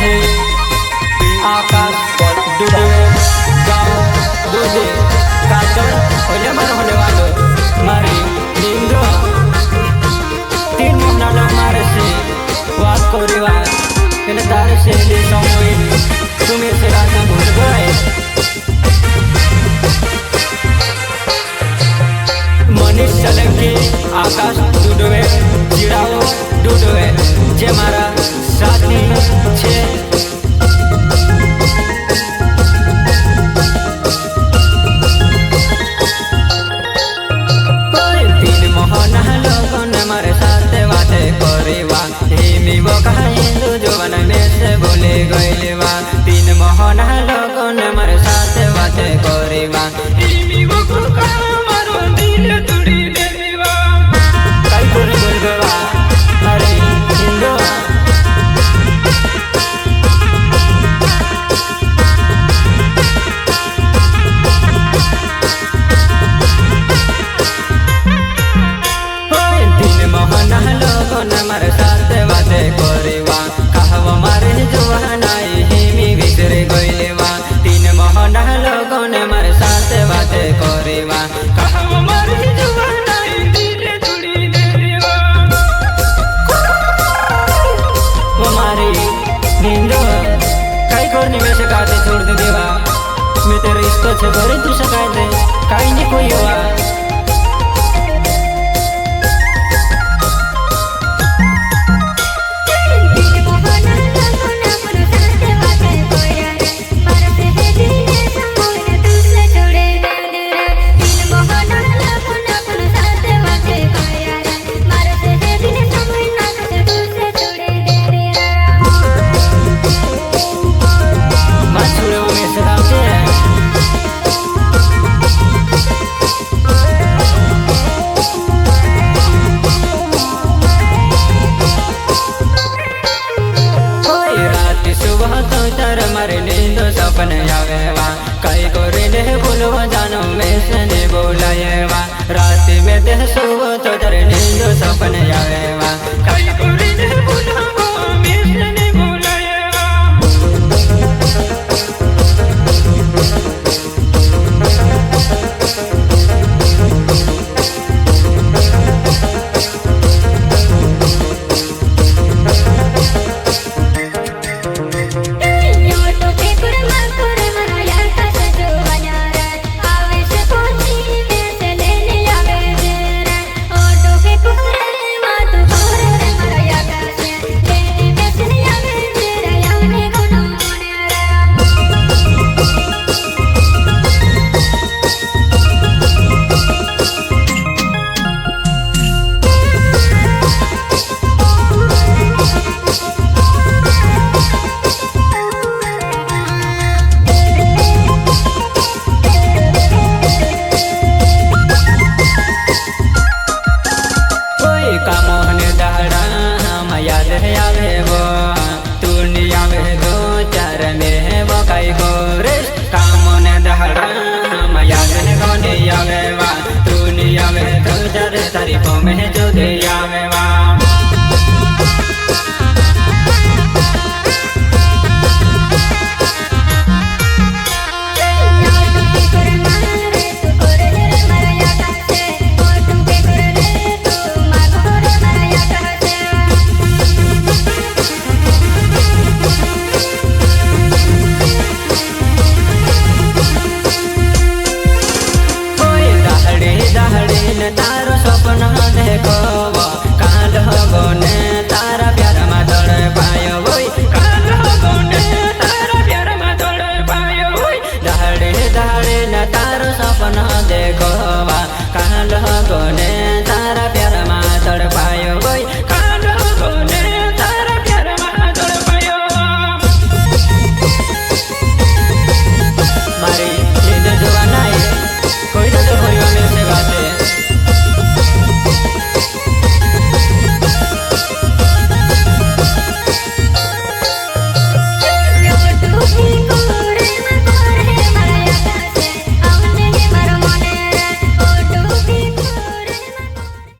हे आकाश डुडवे गाँव दूधे काजल होले मार होने वालो मारी नींदो 3 महीना लग मारे से वाद कोरीवा पहले तारे से ले समोई तुम्हें से राजा भूल गए मनीष चलंकी आकाश डुडवे जिराओ डुडवे जे मारा साथी छे मारे साथ बातें करेवा हेमी वो कहिंदु जवन में से बोले गइलेवा 3 महीना लगन मारे साथ बातें करेवा हेमी वो का मारो दिल तोड़ी देवा काई कोरी बोल गवा अरे हिंदू मारे साथ बातें करेवा कहवा मारे जुवानाई हेमी बिसरे गइलेवा 3 महीना लगन मारे साथ बातें करेवा कहवा मारे जुवानाई दिल तोड़ी देवा वो मारी नींदो काई करनी में से काटे छोड़ दे देवा मैं तेरे इसको से भरे तू शिकायत है काई नहीं कोई हुआ मारे नींद सपन आवेवा कई गोरे ने बोलवा जानो में से ने बोलाएवा रात में ते सोव तो तेरे नींद सपन आवेवा कई गोरे ने बोलवा में से ने बोलाएवा तारीफों में जो दे आवेवा तारो सपना देखो